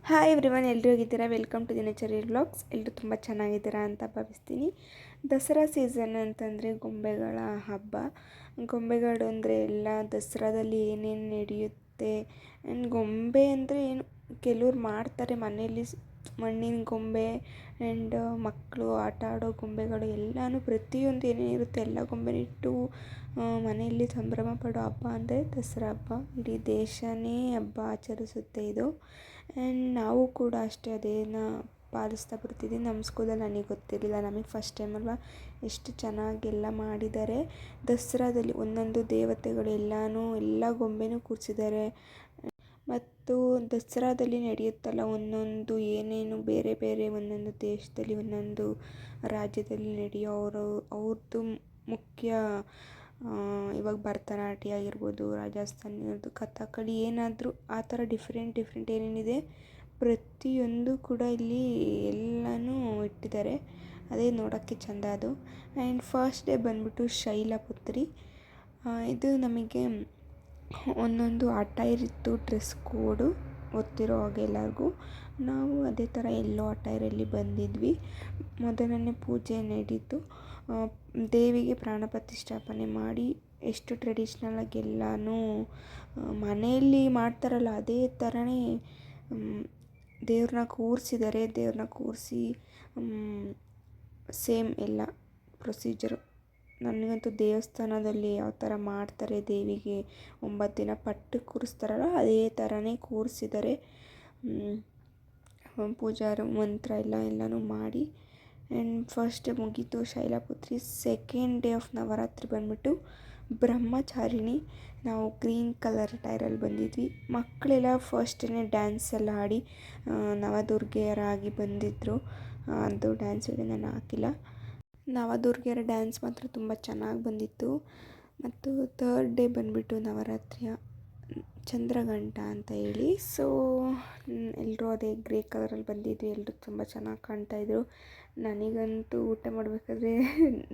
Hi everyone, ಎಲ್ಲರೂ ಹೋಗಿದ್ದೀರಾ? Welcome to ದಿನಚರಿ ವ್ಲಾಗ್ಸ್. ಎಲ್ಲರೂ ತುಂಬ ಚೆನ್ನಾಗಿದ್ದೀರಾ ಅಂತ ಭಾವಿಸ್ತೀನಿ. ದಸರಾ ಸೀಸನ್ ಅಂತಂದರೆ ಗೊಂಬೆಗಳ ಹಬ್ಬ. ಗೊಂಬೆಗಳು ಅಂದರೆ ಎಲ್ಲ ದಸರಾದಲ್ಲಿ ಏನೇನು ನಡೆಯುತ್ತೆ. ಆ್ಯಂಡ್ ಗೊಂಬೆ ಅಂದರೆ ಏನು, ಕೆಲವ್ರು ಮಾಡ್ತಾರೆ ಮನೆಯಲ್ಲಿ ಮಣ್ಣಿನ ಗೊಂಬೆ ಆ್ಯಂಡ್ ಮಕ್ಕಳು ಆಟ ಆಡೋ ಗೊಂಬೆಗಳು ಎಲ್ಲನೂ ಪ್ರತಿಯೊಂದು ಏನೇನಿರುತ್ತೆ ಎಲ್ಲ ಗೊಂಬೆನ ಇಟ್ಟು ಮನೆಯಲ್ಲಿ ಸಂಭ್ರಮ ಪಡೋ ಹಬ್ಬ ಅಂದರೆ ದಸರಾ ಹಬ್ಬ. ಇಡೀ ದೇಶನೇ ಹಬ್ಬ ಆಚರಿಸುತ್ತೆ ಇದು. ಆ್ಯಂಡ್ ನಾವು ಕೂಡ ಅಷ್ಟೇ ಅದೇನ ಪಾಲಿಸ್ತಾ ಬರ್ತಿದ್ದೀವಿ. ನಮ್ಮ ಸ್ಕೂಲಲ್ಲಿ ನನಗೆ ಗೊತ್ತಿರಲಿಲ್ಲ, ನಮಗೆ ಫಸ್ಟ್ ಟೈಮ್ ಅಲ್ವಾ, ಎಷ್ಟು ಚೆನ್ನಾಗೆಲ್ಲ ಮಾಡಿದ್ದಾರೆ. ದಸರಾದಲ್ಲಿ ಒಂದೊಂದು ದೇವತೆಗಳು ಎಲ್ಲ ಗೊಂಬೆನೂ ಕೂರಿಸಿದ್ದಾರೆ. ಮತ್ತು ದಸರಾದಲ್ಲಿ ನಡೆಯುತ್ತಲ್ಲ ಒಂದೊಂದು ಏನೇನು ಬೇರೆ ಬೇರೆ ಒಂದೊಂದು ದೇಶದಲ್ಲಿ ಒಂದೊಂದು ರಾಜ್ಯದಲ್ಲಿ ನಡೆಯೋ ಅವ್ರದ್ದು ಮುಖ್ಯ, ಇವಾಗ ಭರತನಾಟ್ಯ ಆಗಿರ್ಬೋದು, ರಾಜಸ್ಥಾನಿಯದ್ದು ಕಥಕ್ಕಳಿ, ಏನಾದರೂ ಆ ಥರ ಡಿಫ್ರೆಂಟ್ ಏನೇನಿದೆ ಪ್ರತಿಯೊಂದು ಕೂಡ ಇಲ್ಲಿ ಎಲ್ಲನೂ ಇಟ್ಟಿದ್ದಾರೆ. ಅದೇ ನೋಡೋಕ್ಕೆ ಚೆಂದ ಅದು. ಆ್ಯಂಡ್ ಫಸ್ಟ್ ಡೇ ಬಂದ್ಬಿಟ್ಟು ಶೈಲಪುತ್ರಿ. ಇದು ನಮಗೆ ಒಂದೊಂದು ಅಟೈರ್ ಇತ್ತು, ಡ್ರೆಸ್ ಕೋಡು ಗೊತ್ತಿರೋ ಹಾಗೆ ಎಲ್ಲರಿಗೂ. ನಾವು ಅದೇ ಥರ ಎಲ್ಲೋ ಅಟೈರಲ್ಲಿ ಬಂದಿದ್ವಿ. ಮೊದಲನೇ ಪೂಜೆ ನಡೀತು. ದೇವಿಗೆ ಪ್ರಾಣ ಪ್ರತಿಷ್ಠಾಪನೆ ಮಾಡಿ ಎಷ್ಟು ಟ್ರೆಡಿಷ್ನಲಾಗಿ ಎಲ್ಲನೂ ಮನೆಯಲ್ಲಿ ಮಾಡ್ತಾರಲ್ಲ ಅದೇ ಥರನೇ ದೇವ್ರನ್ನ ಕೂರಿಸಿ ಸೇಮ್ ಎಲ್ಲ ಪ್ರೊಸೀಜರು. ನನಗಂತೂ ದೇವಸ್ಥಾನದಲ್ಲಿ ಯಾವ ಥರ ಮಾಡ್ತಾರೆ ದೇವಿಗೆ 9 ದಿನ ಪಟ್ಟು ಕೂರಿಸ್ತಾರಲ್ಲ ಅದೇ ಥರನೇ ಕೂರಿಸಿದ್ದಾರೆ. ಪೂಜಾರು ಮಂತ್ರ ಎಲ್ಲನೂ ಮಾಡಿ. ಆ್ಯಂಡ್ ಫಸ್ಟ್ ಡೇ ಮುಗೀತು Shailaputri. Second day of Navaratri ಬಂದ್ಬಿಟ್ಟು ಬ್ರಹ್ಮಚಾರಿಣಿ. ನಾವು ಗ್ರೀನ್ ಕಲರ್ ಟೈರಲ್ಲಿ ಬಂದಿದ್ವಿ. ಮಕ್ಕಳೆಲ್ಲ ಫಸ್ಟ್ ಡೇ ಡ್ಯಾನ್ಸ್ ಎಲ್ಲ ಆಡಿ ನವದುರ್ಗೆಯರಾಗಿ ಬಂದಿದ್ದರು. ಅದು ಡ್ಯಾನ್ಸ್ ವಿಡಿಯೋ ನಾನು ಹಾಕಿಲ್ಲ. ನವದುರ್ಗೆಯರ ಡ್ಯಾನ್ಸ್ ಮಾತ್ರ ತುಂಬ ಚೆನ್ನಾಗಿ ಬಂದಿತ್ತು. ಮತ್ತು ಥರ್ಡ್ ಡೇ ಬಂದುಬಿಟ್ಟು ನವರಾತ್ರಿಯ ಚಂದ್ರಘಂಟ ಅಂತ ಹೇಳಿ. ಸೊ ಎಲ್ಲರೂ ಅದೇ ಗ್ರೇ ಕಲರಲ್ಲಿ ಬಂದಿದ್ವಿ. ಎಲ್ಲರೂ ತುಂಬ ಚೆನ್ನಾಗಿ ಕಾಣ್ತಾಯಿದ್ರು. ನನಗಂತೂ ಊಟ ಮಾಡಬೇಕಾದ್ರೆ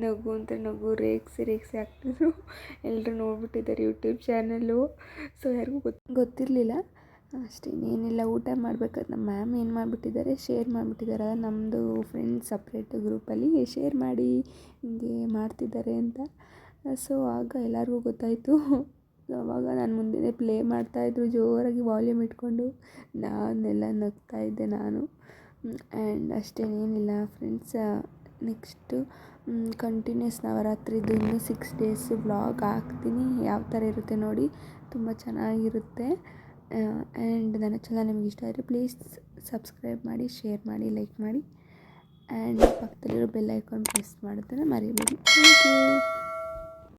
ನಗು ರೇಗಿಸಿ ಆಗ್ತಿದ್ರು. ಎಲ್ಲರೂ ನೋಡ್ಬಿಟ್ಟಿದ್ದಾರೆ ಯೂಟ್ಯೂಬ್ ಚಾನಲ್ಲು. ಸೊ ಯಾರಿಗೂ ಗೊತ್ತಿರಲಿಲ್ಲ ಅಷ್ಟೇ. ಏನಿಲ್ಲ, ಊಟ ಮಾಡಬೇಕಾದ್ರೆ ನಮ್ಮ ಮ್ಯಾಮ್ ಏನು ಮಾಡಿಬಿಟ್ಟಿದ್ದಾರೆ, ಶೇರ್ ಮಾಡಿಬಿಟ್ಟಿದ್ದಾರೆ. ನಮ್ಮದು ಫ್ರೆಂಡ್ಸ್ ಸಪ್ರೇಟ್ ಗ್ರೂಪಲ್ಲಿ ಶೇರ್ ಮಾಡಿ ಹಿಂಗೆ ಮಾಡ್ತಿದ್ದಾರೆ ಅಂತ. ಸೊ ಆಗ ಎಲ್ಲರಿಗೂ ಗೊತ್ತಾಯಿತು. ಆವಾಗ ನಾನು ಮುಂದೆ ಪ್ಲೇ ಮಾಡ್ತಾಯಿದ್ರು ಜೋರಾಗಿ ವಾಲ್ಯೂಮ್ ಇಟ್ಕೊಂಡು. ನಾನೆಲ್ಲ ನಗ್ತಾಯಿದ್ದೆ ನಾನು. ಆ್ಯಂಡ್ ಅಷ್ಟೇನೇನಿಲ್ಲ ಫ್ರೆಂಡ್ಸ್. ನೆಕ್ಸ್ಟು ಕಂಟಿನ್ಯೂಸ್ ನವರಾತ್ರಿದು ಇನ್ನೂ 6 ಡೇಸ್ ವ್ಲಾಗ್ ಹಾಕ್ತೀನಿ. ಯಾವ ಥರ ಇರುತ್ತೆ ನೋಡಿ, ತುಂಬ ಚೆನ್ನಾಗಿರುತ್ತೆ. ಆ್ಯಂಡ್ ನನ್ನ ಚಾನಲ್ ನಿಮ್ಗೆ ಇಷ್ಟ ಆದರೆ ಪ್ಲೀಸ್ ಸಬ್ಸ್ಕ್ರೈಬ್ ಮಾಡಿ, ಶೇರ್ ಮಾಡಿ, ಲೈಕ್ ಮಾಡಿ. ಆ್ಯಂಡ್ ಪಕ್ಕದಲ್ಲಿರೋ ಬೆಲ್ ಐಕಾನ್ ಪ್ರೆಸ್ ಮಾಡೋದನ್ನು ಮರಿಬೇಡಿ. Thank you.